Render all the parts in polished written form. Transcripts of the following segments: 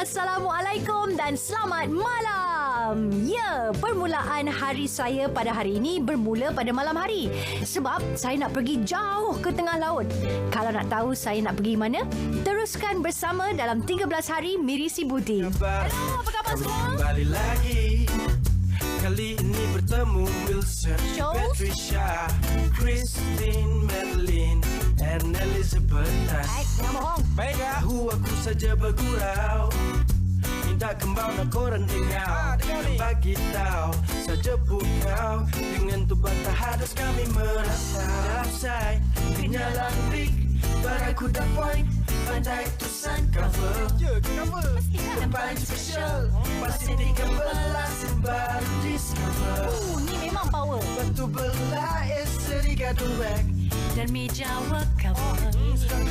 Assalamualaikum dan selamat malam. Ya, permulaan hari saya pada hari ini bermula pada malam hari. Sebab saya nak pergi jauh ke tengah laut. Kalau nak tahu saya nak pergi mana, teruskan bersama dalam 13 hari Mirisi Budi. Hello, apa khabar semua? Kembali lagi. Kali ini bertemu Wilson, Patricia, Christine, Madeline, and Elizabeth. Jangan bohong. Baik aku saja bergurau. Minta kembang nak korang dengar dan bagi tahu saja kau dengan tu bantah hadas kami merasa dapsai kenyalan trik baraku dah point pandai tulisan cover yang paling special pasti 13 baru discover. Ni memang power. Batu belah eseri gaduh back Dan meja workout.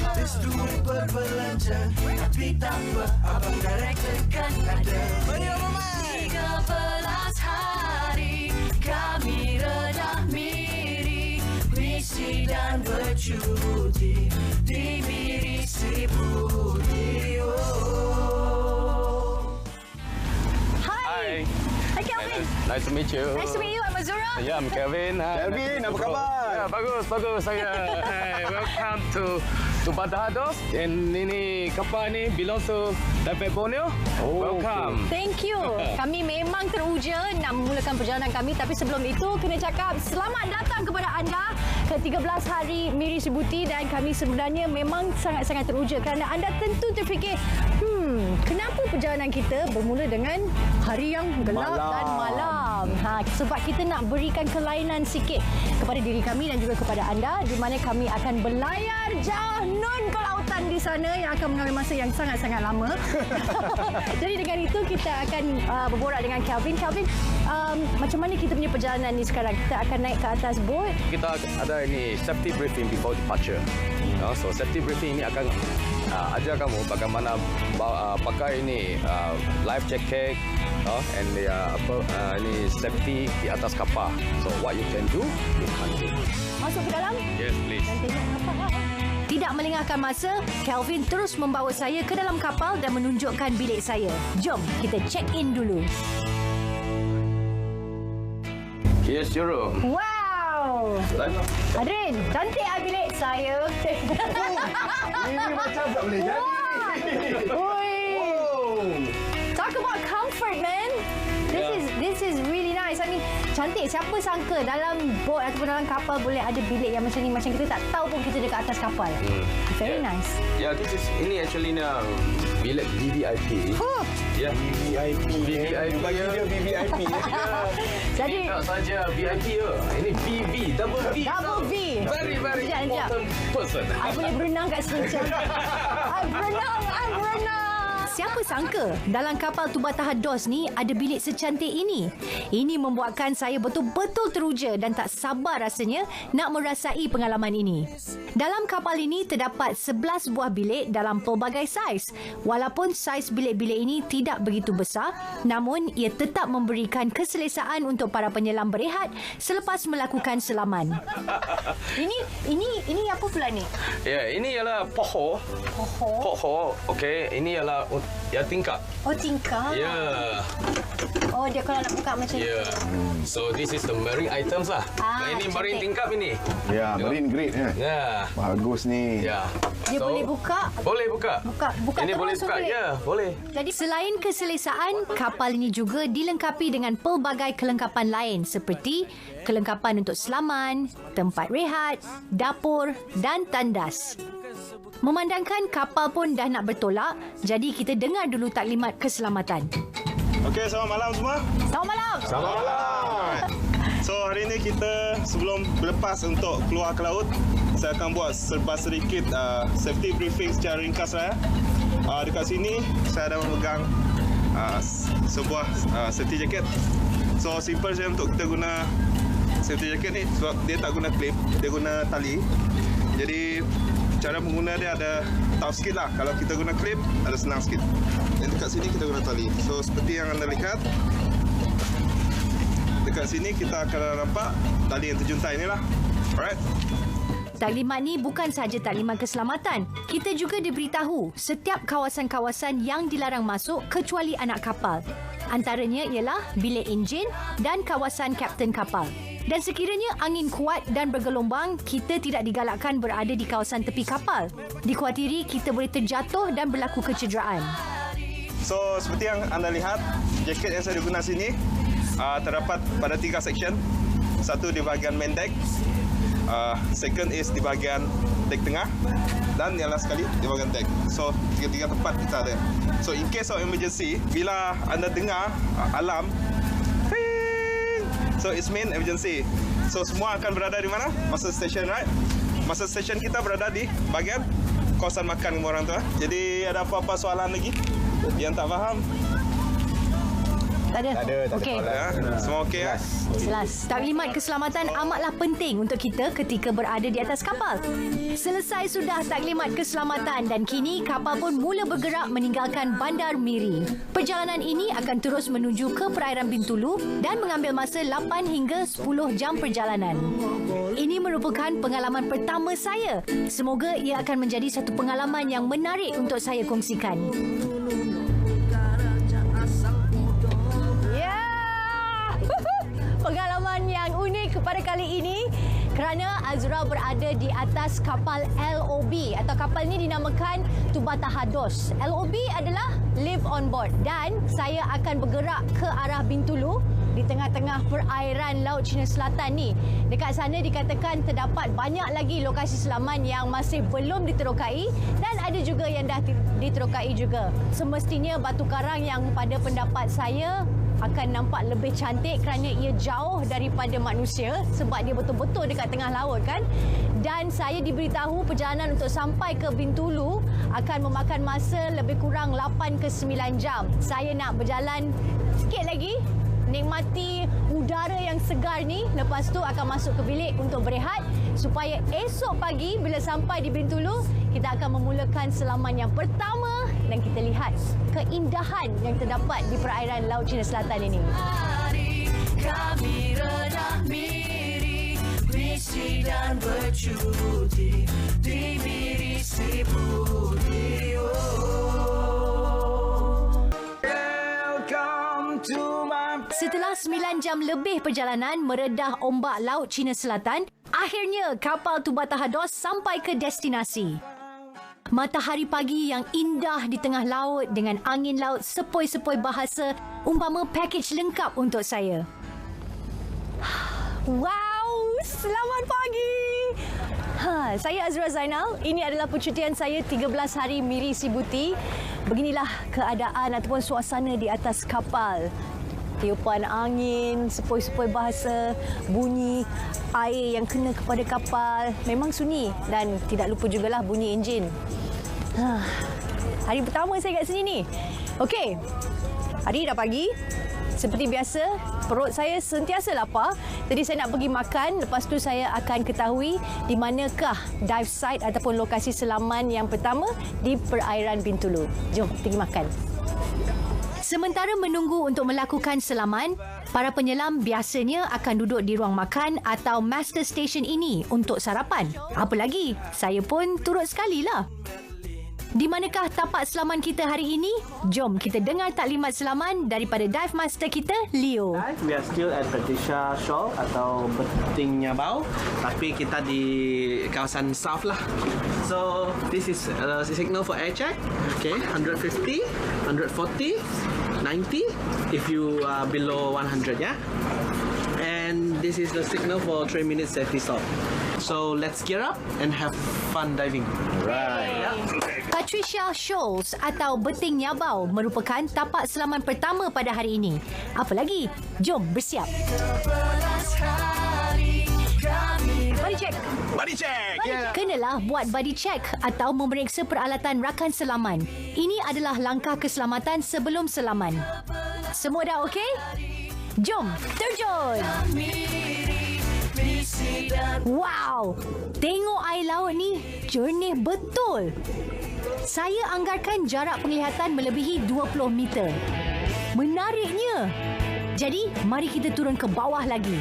habis duit berbelanja tapi tak apa abang director kan ada. 13 hari kami redah miri, misi dan bercuti di Mirisi Budi. Hi. Hi Kelvin. Nice to meet you. Nice to meet you. I'm Azura. Yeah, I'm Kelvin. Kelvin, apa khabar? Ya, bagus. Saya. Hey, welcome to Batahados. And ini kapal ni belong to Taipei Borneo. Welcome. Thank you. Kami memang teruja nak memulakan perjalanan kami, tapi sebelum itu kena cakap selamat datang kepada anda ke 13 hari Mirisi Budi, dan kami sebenarnya memang sangat-sangat teruja kerana anda tentu terfikir, kenapa perjalanan kita bermula dengan hari yang gelap dan malam? Sebab kita nak berikan kelainan sikit kepada diri kami dan juga kepada anda, di mana kami akan berlayar jauh nun ke lautan di sana yang akan mengambil masa yang sangat-sangat lama. Jadi dengan itu kita akan berborak dengan Kelvin. Kelvin, macam mana kita punya perjalanan ni sekarang? Kita akan naik ke atas boat. Kita ada ini safety briefing before departure. So safety briefing ini akan ajar kamu bagaimana pakai ini life jacket and ini safety di atas kapal. So what you can do, you can do. Masuk ke dalam? Yes, please. Dan tengok kapal. Tidak melengahkan masa, Kelvin terus membawa saya ke dalam kapal dan menunjukkan bilik saya. Jom kita check in dulu. Here's your room. Wow! Adrin, cantik bilik saya. Ini macam tak boleh jadi. Oi! Talk about comfort, man. This is really nice. I mean, cantik. Siapa sangka dalam boat ataupun dalam kapal boleh ada bilik yang macam ni. Macam kita tak tahu pun kita dekat atas kapal. Very nice. Yeah, ini actually bilik VVIP. Ya, VVIP. Bagi dia VVIP. Jadi tak saja VIP ke. Ini VV, double V. double V. Very Sekejap. important person. I boleh berenang kat sini. I berenang. Siapa sangka dalam kapal Tubatahados ni ada bilik secantik ini. Ini membuatkan saya betul-betul teruja dan tak sabar rasanya nak merasai pengalaman ini. Dalam kapal ini terdapat 11 buah bilik dalam pelbagai saiz. Walaupun saiz bilik-bilik ini tidak begitu besar, namun ia tetap memberikan keselesaan untuk para penyelam berehat selepas melakukan selaman. Ini apa pula ni? Ya, ini ialah poho. Poho. Okey, ini ialah tingkap. Oh, tingkap. Ya. Oh, dia kalau nak buka macam ni. Ya. So this is the marine items lah. Ini cantik. marine tingkap ini. Ya, marine grade ya. Ya. Bagus ni. Ya. Dia boleh buka? Boleh buka. Buka Ini terus boleh tu buka. boleh? Ya, boleh. Jadi selain keselesaan, kapal ini juga dilengkapi dengan pelbagai kelengkapan lain seperti kelengkapan untuk selaman, tempat rehat, dapur dan tandas. Memandangkan kapal pun dah nak bertolak, jadi kita dengar dulu taklimat keselamatan. Okey, selamat malam semua. Selamat malam. Selamat malam. So, hari ini kita sebelum berlepas untuk keluar ke laut, saya akan buat serba sedikit safety briefing secara ringkas lah. Dekat sini, saya ada memegang sebuah safety jacket. So, simple saja untuk kita guna safety jacket ni sebab dia tak guna clip, dia guna tali. Jadi, cara mengguna dia ada tough sikit lah. Kalau kita guna clip, ada senang sikit. Dan dekat sini kita guna tali. So, seperti yang anda lihat, dekat sini kita akan nampak tali yang terjuntai ni lah. Alright. Taklimat ni bukan sahaja taklimat keselamatan. Kita juga diberitahu setiap kawasan-kawasan yang dilarang masuk kecuali anak kapal. Antaranya ialah bilik enjin dan kawasan kapten kapal. Dan sekiranya angin kuat dan bergelombang, kita tidak digalakkan berada di kawasan tepi kapal. Dikhawatiri kita boleh terjatuh dan berlaku kecederaan. So, seperti yang anda lihat, jaket yang saya guna sini terdapat pada 3 section. Satu di bahagian main deck, second is di bahagian deck tengah, dan yang last sekali di bahagian deck. So, tiga-tiga tempat kita ada. So, in case of emergency, bila anda dengar alarm, ping, so it's mean emergency. So, semua akan berada di mana? Master station, right? Master station kita berada di bahagian kawasan makan orang tu. Jadi, ada apa-apa soalan lagi yang tak faham? Tak ada? Okey. Ya, semua okey ya? Jelas. Taklimat keselamatan amatlah penting untuk kita ketika berada di atas kapal. Selesai sudah taklimat keselamatan dan kini kapal pun mula bergerak meninggalkan Bandar Miri. Perjalanan ini akan terus menuju ke perairan Bintulu dan mengambil masa 8 hingga 10 jam perjalanan. Ini merupakan pengalaman pertama saya. Semoga ia akan menjadi satu pengalaman yang menarik untuk saya kongsikan. Pengalaman yang unik pada kali ini kerana Azura berada di atas kapal LOB atau kapal ini dinamakan Tubatahados. LOB adalah live on board dan saya akan bergerak ke arah Bintulu di tengah-tengah perairan Laut Cina Selatan ni. Dekat sana dikatakan terdapat banyak lagi lokasi selaman yang masih belum diterokai dan ada juga yang dah diterokai juga. Semestinya batu karang yang pada pendapat saya akan nampak lebih cantik kerana ia jauh daripada manusia sebab dia betul-betul dekat tengah laut kan. Dan saya diberitahu perjalanan untuk sampai ke Bintulu akan memakan masa lebih kurang 8 ke 9 jam. Saya nak berjalan sikit lagi, nikmati udara yang segar ni, lepas tu akan masuk ke bilik untuk berehat supaya esok pagi bila sampai di Bintulu kita akan memulakan selaman yang pertama dan kita lihat keindahan yang terdapat di perairan Laut Cina Selatan ini. Hari kami rendah Miri, misi dan bercuti di Miri si putih. Welcome to my... Setelah 9 jam lebih perjalanan meredah ombak Laut Cina Selatan, akhirnya kapal Tubatahados sampai ke destinasi. Matahari pagi yang indah di tengah laut dengan angin laut sepoi-sepoi bahasa umpama pakej lengkap untuk saya. Wow, selamat pagi. Saya Azura Zainal. Ini adalah percutian saya 13 hari Miri Sibuti. Beginilah keadaan ataupun suasana di atas kapal. Tiupan angin, sepoi-sepoi bahasa, bunyi air yang kena kepada kapal. Memang sunyi dan tidak lupa jugalah bunyi enjin. Hari pertama saya kat sini ni. Okey, hari dah pagi. Seperti biasa, perut saya sentiasa lapar. Jadi saya nak pergi makan. Lepas tu saya akan ketahui di manakah dive site ataupun lokasi selaman yang pertama di perairan Bintulu. Jom pergi makan. Sementara menunggu untuk melakukan selaman, para penyelam biasanya akan duduk di ruang makan atau master station ini untuk sarapan. Apa lagi, saya pun turut sekali lah. Di manakah tapak selaman kita hari ini? Jom kita dengar taklimat selaman daripada dive master kita, Leo. We are still at Patricia Shoal atau Beting Nyabau, tapi kita di kawasan south lah. So this is signal for air check. Okay, 150, 140, 90 if you are below 100, yeah. And this is the signal for 3 minutes safety stop. So let's gear up and have fun diving. Right. Patricia Shoals atau Beting Nyabau merupakan tapak selaman pertama pada hari ini. Apa lagi? Jom bersiap. Body check. Body check. Kenalah buat body check atau memeriksa peralatan rakan selaman. Ini adalah langkah keselamatan sebelum selaman. Semua dah okey? Jom, terjun! Wow! Tengok air laut ni jernih betul. Saya anggarkan jarak penglihatan melebihi 20 meter. Menariknya. Jadi, mari kita turun ke bawah lagi.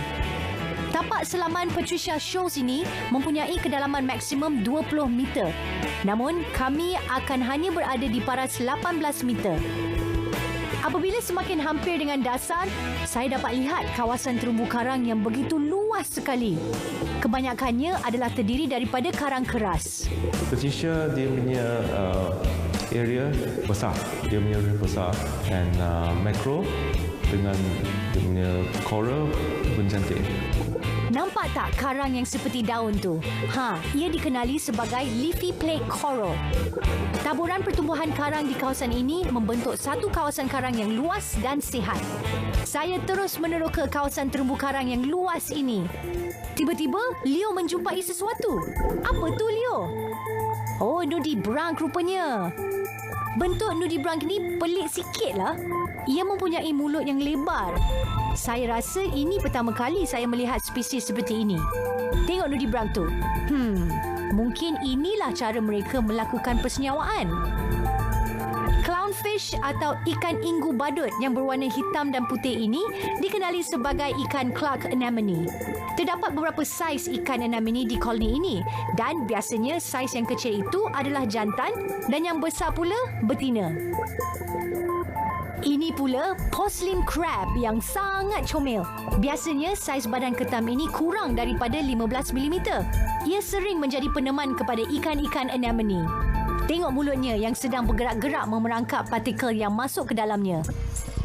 Tapak selaman Patricia Scholes ini mempunyai kedalaman maksimum 20 meter. Namun, kami akan hanya berada di paras 18 meter. Apabila semakin hampir dengan dasar, saya dapat lihat kawasan terumbu karang yang begitu luas sekali. Kebanyakannya adalah terdiri daripada karang keras. Patricia dia punya area besar. Dia punya area besar dan macro dengan dia punya coral pun cantik. Nampak tak karang yang seperti daun tu? Ia dikenali sebagai leafy plate coral. Taburan pertumbuhan karang di kawasan ini membentuk satu kawasan karang yang luas dan sihat. Saya terus meneroka kawasan terumbu karang yang luas ini. Tiba-tiba, Leo menjumpai sesuatu. Apa tu, Leo? Oh, nudibranch rupanya. Bentuk nudibranch ni pelik sikit lah. Ia mempunyai mulut yang lebar. Saya rasa ini pertama kali saya melihat spesies seperti ini. Tengok nudibranch tu. Mungkin inilah cara mereka melakukan persenyawaan. Clownfish atau ikan inggu badut yang berwarna hitam dan putih ini dikenali sebagai ikan Clark anemone. Terdapat beberapa saiz ikan anemone di koloni ini dan biasanya saiz yang kecil itu adalah jantan dan yang besar pula betina. Ini pula porcelain crab yang sangat comel. Biasanya saiz badan ketam ini kurang daripada 15 mm. Ia sering menjadi peneman kepada ikan-ikan anemone. Tengok mulutnya yang sedang bergerak-gerak memerangkap partikel yang masuk ke dalamnya.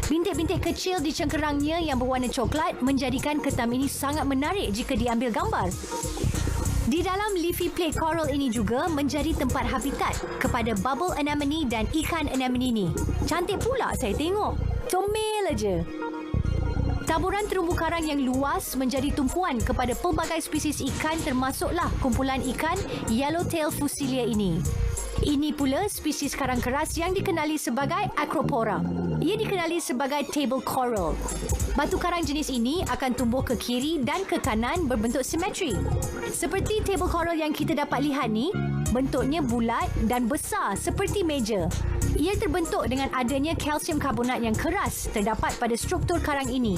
Bintik-bintik kecil di cengkerangnya yang berwarna coklat menjadikan ketam ini sangat menarik jika diambil gambar. Di dalam leafy plate coral ini juga menjadi tempat habitat kepada bubble anemone dan ikan anemone ni. Cantik pula saya tengok. Comel aja. Taburan terumbu karang yang luas menjadi tumpuan kepada pelbagai spesies ikan termasuklah kumpulan ikan yellowtail fusilia ini. Ini pula spesies karang keras yang dikenali sebagai Acropora. Ia dikenali sebagai table coral. Batu karang jenis ini akan tumbuh ke kiri dan ke kanan berbentuk simetri. Seperti table coral yang kita dapat lihat ni, bentuknya bulat dan besar seperti meja. Ia terbentuk dengan adanya kalsium karbonat yang keras terdapat pada struktur karang ini.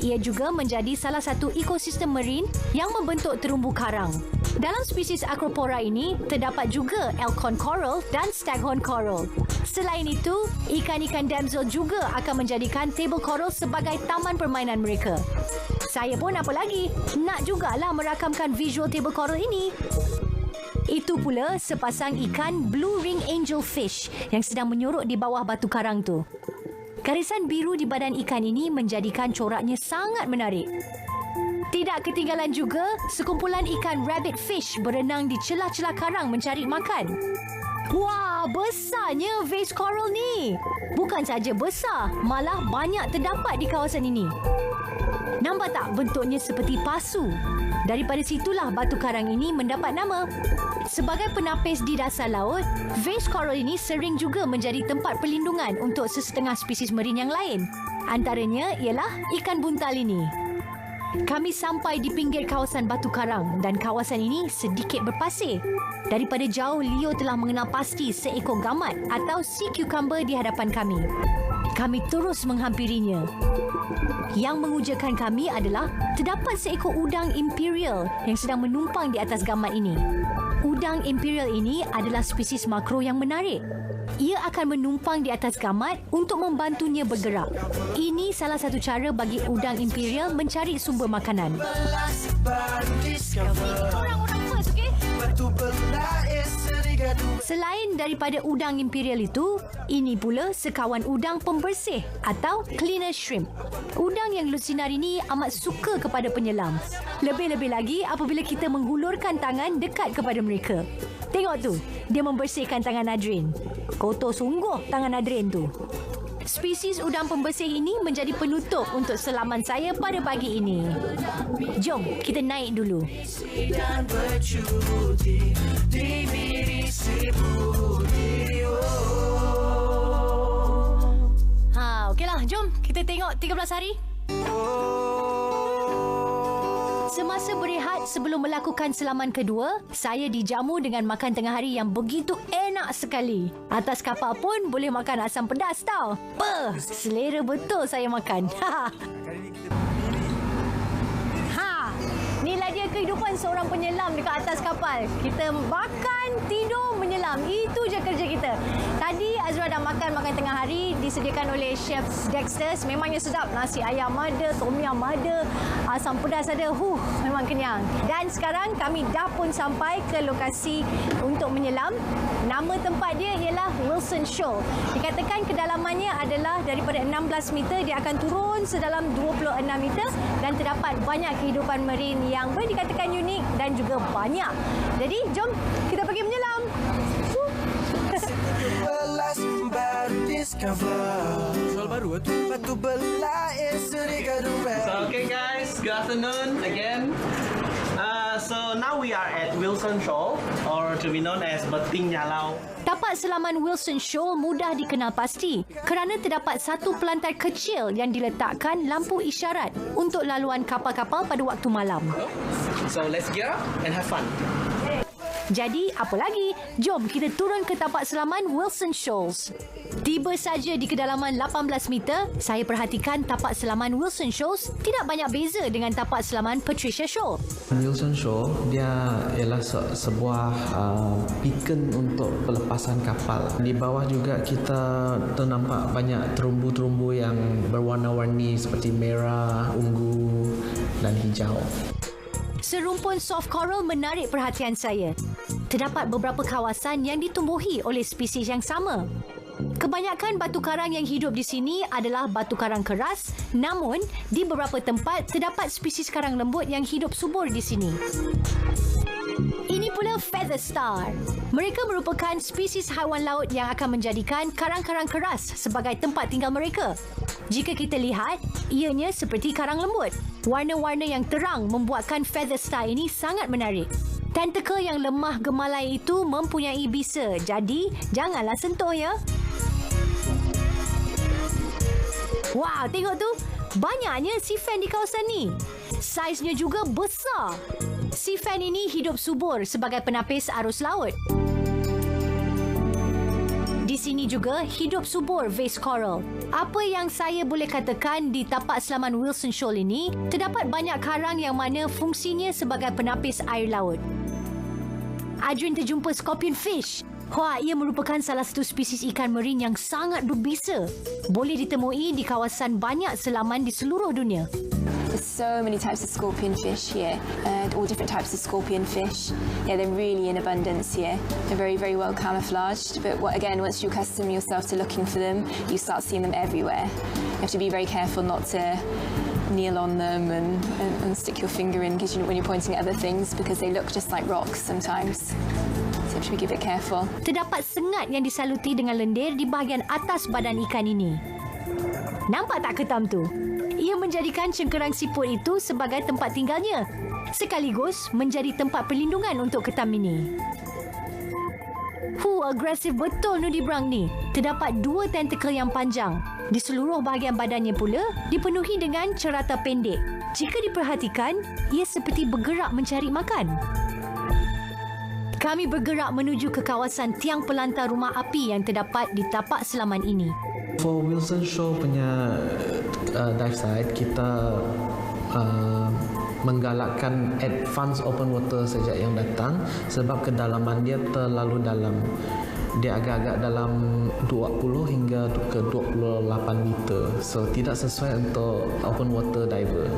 Ia juga menjadi salah satu ekosistem marin yang membentuk terumbu karang. Dalam spesies Acropora ini, terdapat juga elkhorn coral dan staghorn coral. Selain itu, ikan-ikan damsel juga akan menjadikan table coral sebagai taman permainan mereka. Saya pun apa lagi, nak jugalah merakamkan visual table coral ini. Itu pula sepasang ikan blue ring angelfish yang sedang menyorok di bawah batu karang tu. Garisan biru di badan ikan ini menjadikan coraknya sangat menarik. Tidak ketinggalan juga sekumpulan ikan rabbit fish berenang di celah-celah karang mencari makan. Wah, besarnya vase coral ni. Bukan saja besar, malah banyak terdapat di kawasan ini. Nampak tak bentuknya seperti pasu? Daripada situlah batu karang ini mendapat nama. Sebagai penapis di dasar laut, vase coral ini sering juga menjadi tempat perlindungan untuk sesetengah spesies marin yang lain. Antaranya ialah ikan buntal ini. Kami sampai di pinggir kawasan batu karang dan kawasan ini sedikit berpasir. Daripada jauh, Leo telah mengenal pasti seekor gamat atau sea cucumber di hadapan kami. Kami terus menghampirinya. Yang mengujakan kami adalah terdapat seekor udang imperial yang sedang menumpang di atas gamat ini. Udang imperial ini adalah spesies makro yang menarik. Ia akan menumpang di atas gamat untuk membantunya bergerak. Ini salah satu cara bagi udang imperial mencari sumber makanan. Orang-orang first, okey? Selain daripada udang imperial itu, ini pula sekawan udang pembersih atau cleaner shrimp. Udang yang lusinar ini amat suka kepada penyelam. Lebih-lebih lagi apabila kita menghulurkan tangan dekat kepada mereka. Tengok tu, dia membersihkan tangan Adrian. Kotor sungguh tangan Adrian tu. Spesies udang pembersih ini menjadi penutup untuk selaman saya pada pagi ini. Jom, kita naik dulu. Okeylah, jom kita tengok 13 hari. Semasa berehat sebelum melakukan selaman kedua, saya dijamu dengan makan tengah hari yang begitu enak sekali. Atas kapal pun boleh makan asam pedas tau. Selera betul saya makan. kehidupan seorang penyelam dekat atas kapal. Kita makan, tidur, menyelam. Itu je kerja kita. Tadi Azura dah makan tengah hari disediakan oleh Chef Dexter. Memangnya sedap. Nasi ayam ada, tom yum ada, asam pedas ada. Memang kenyang. Dan sekarang kami dah pun sampai ke lokasi untuk menyelam. Nama tempat dia ialah Wilson Shoal. Dikatakan kedalamannya adalah daripada 16 meter, dia akan turun sedalam 26 meter dan terdapat banyak kehidupan marin yang boleh dikatakan unik dan juga banyak. Jadi, jom kita pergi menyelam. Baru discover soal baru tu batu belah sedikit duet. So okay guys, good afternoon again. So now we are at Wilson Shoal, or to be known as Beting Nyalau. Tapak selaman Wilson Shoal mudah dikenal pasti kerana terdapat satu pelantai kecil yang diletakkan lampu isyarat untuk laluan kapal-kapal pada waktu malam. So let's get up and have fun. Jadi, apa lagi? Jom kita turun ke tapak selaman Wilson Shoals. Tiba saja di kedalaman 18 meter, saya perhatikan tapak selaman Wilson Shoals tidak banyak beza dengan tapak selaman Patricia Shoal. Wilson Shoal dia ialah sebuah beacon untuk pelepasan kapal. Di bawah juga kita ternampak banyak terumbu-terumbu yang berwarna-warni seperti merah, ungu dan hijau. Serumpun soft coral menarik perhatian saya. Terdapat beberapa kawasan yang ditumbuhi oleh spesies yang sama. Kebanyakan batu karang yang hidup di sini adalah batu karang keras, namun di beberapa tempat terdapat spesies karang lembut yang hidup subur di sini. Ini pula feather star. Mereka merupakan spesies haiwan laut yang akan menjadikan karang-karang keras sebagai tempat tinggal mereka. Jika kita lihat, ianya seperti karang lembut. Warna-warna yang terang membuatkan feather star ini sangat menarik. Tentakel yang lemah gemalai itu mempunyai bisa, jadi janganlah sentuh ya. Wow, tengok tu. Banyaknya sea fan di kawasan ni. Saiznya juga besar. Sea fan ini hidup subur sebagai penapis arus laut. Di sini juga hidup subur vase coral. Apa yang saya boleh katakan di tapak selaman Wilson Shoal ini, terdapat banyak karang yang mana fungsinya sebagai penapis air laut. Adrian terjumpa scorpion fish. Wah, ia merupakan salah satu spesies ikan marin yang sangat berbisa. Boleh ditemui di kawasan banyak selaman di seluruh dunia. There's so many types of scorpion fish here, all different types of scorpion fish. Yeah, they're really in abundance here. They're very, very well camouflaged. But again, once you accustom yourself to looking for them, you start seeing them everywhere. You have to be very careful not to kneel on them and stick your finger in because when you're pointing at other things, because they look just like rocks sometimes. So you have to be a bit careful. Terdapat sengat yang disaluti dengan lendir di bahagian atas badan ikan ini. Nampak tak ketam tu? Ia menjadikan cengkerang siput itu sebagai tempat tinggalnya, sekaligus menjadi tempat perlindungan untuk ketam ini. Agresif betul nudibranch ni. Terdapat 2 tentakel yang panjang. Di seluruh bahagian badannya pula dipenuhi dengan cerata pendek. Jika diperhatikan, ia seperti bergerak mencari makan. Kami bergerak menuju ke kawasan tiang pelantar rumah api yang terdapat di tapak selaman ini. For Wilson Shoal punya dive site, kita menggalakkan advance open water sejak yang datang sebab kedalaman dia terlalu dalam. Dia agak-agak dalam 20 hingga ke 28 meter. So tidak sesuai untuk open water diver.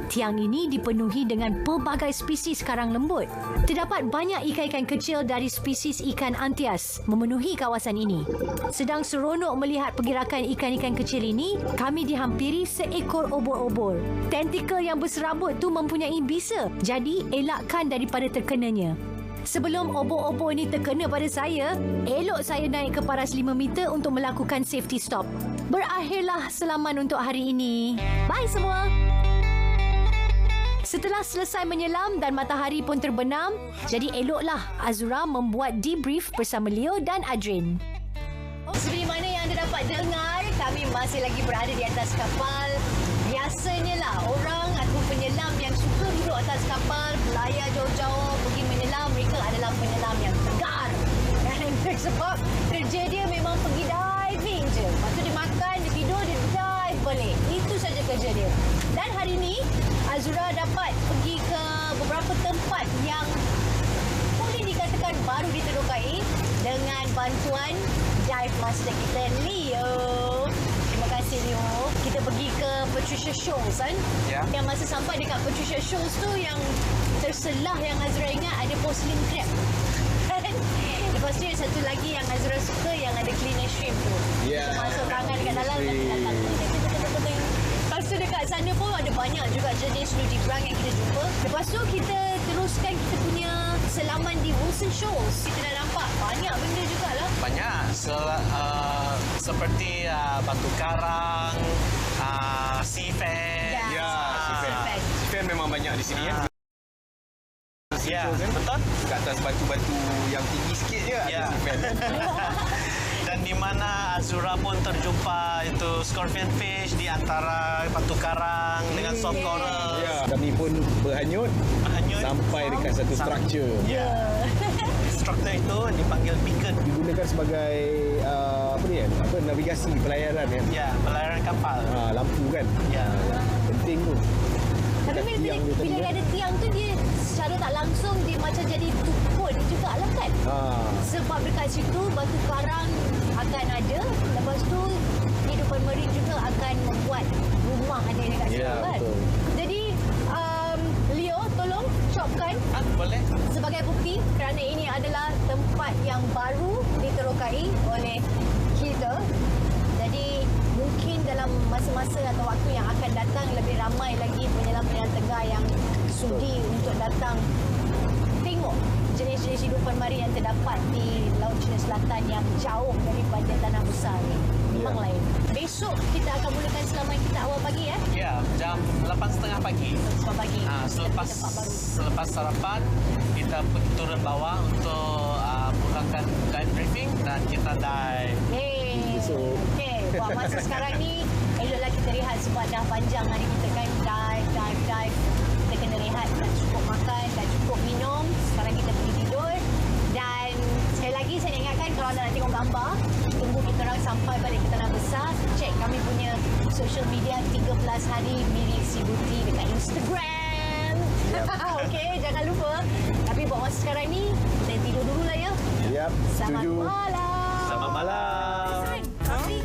Tiang ini dipenuhi dengan pelbagai spesies karang lembut. Terdapat banyak ikan-ikan kecil dari spesies ikan antias memenuhi kawasan ini. Sedang seronok melihat pergerakan ikan-ikan kecil ini, kami dihampiri seekor obor-obor. Tentakel yang berserabut tu mempunyai bisa, jadi elakkan daripada terkenanya. Sebelum obor-obor ini terkena pada saya, elok saya naik ke paras 5 meter untuk melakukan safety stop. Berakhirlah selaman untuk hari ini. Bye semua! Setelah selesai menyelam dan matahari pun terbenam, jadi eloklah Azura membuat debrief bersama Leo dan Adrian. Seperti mana yang anda dapat dengar, kami masih lagi berada di atas kapal. Biasanya lah orang atau penyelam yang suka duduk atas kapal, belayar jauh-jauh, pergi menyelam, mereka adalah penyelam yang tegar. Dan sebab kerja dia memang pergi diving je. Lepas tu dia makan, dia tidur, dia dive balik. Itu saja kerja dia. Dan hari ini, Azura dapat pergi ke beberapa dengan bantuan dive master kita, Leo. Terima kasih, Leo. Kita pergi ke Patricia Shoals kan? Ya. Yang masa sampai dekat Patricia Shoals tu yang terselah yang Azra ingat ada porcelain crab. Lepas tu yang satu lagi yang Azra suka yang ada cleaner shrimp tu. Ya. Kita masuk tangan dekat dalam dan datang. Lepas tu dekat sana pun ada banyak juga jenis nudibranch yang kita jumpa. Lepas tu kita teruskan kita punya selaman di Wilson Shoals. Kita dah nampak banyak benda jugalah. Banyak. Seperti batu karang, sea fan. Ya, sea fan. Fan memang banyak di sini ya. Ya, betul. Kat atas batu-batu yang tinggi sikit je Ya. ada fan. Dan di mana Azura pun terjumpa itu scorpion fish di antara batu karang dengan soft coral. Ya, kami pun berhanyut Hanyut. sampai dekat satu structure. Ya. Struktur itu dipanggil beacon. Digunakan sebagai navigasi pelayaran kan. Ya, pelayaran kapal. Lampu kan. Ya. Penting tu. Tapi Tiang tu tadi, bila kan? ada tiang tu dia secara tak langsung dia macam jadi tukun jugalah kan. Sebab dekat situ batu karang akan ada. Lepas tu kehidupan marine juga akan membuat rumah ada dekat situ Ya, kan. betul. Jadi Leo tolong copkan Boleh. sebagai bukti kerana ini adalah tempat yang baru diterokai oleh kita. Jadi mungkin dalam masa-masa atau waktu yang akan datang lebih ramai lagi penyelam-penyelam Tegar yang sudi untuk datang tengok jenis-jenis hidupan mari yang terdapat di Laut Cina Selatan yang jauh daripada tanah besar ni. Memang lain. Besok kita akan mulakan selaman kita awal pagi ya. Ya, jam 8.30 pagi. Sebab pagi. Selepas Tempat baru. selepas sarapan kita turun bawah untuk mulakan dive briefing dan kita dive. Okey, buat masa sekarang ni eloklah kita rehat sebab dah panjang hari kita kan dive. Kita kena rehat, tak cukup makan, tak cukup minum. Sekarang kita pergi tidur dan sekali lagi saya nak ingatkan kalau anda nak tengok gambar, tunggu kita orang sampai balik ke tanah besar. Cek kami punya social media 13 hari Miri Sibuti dekat Instagram. Okey, jangan lupa. Tapi buat masa sekarang ni kita tidur dulu lah ya. Yap, Selamat setuju. malam. Selamat malam. Tapi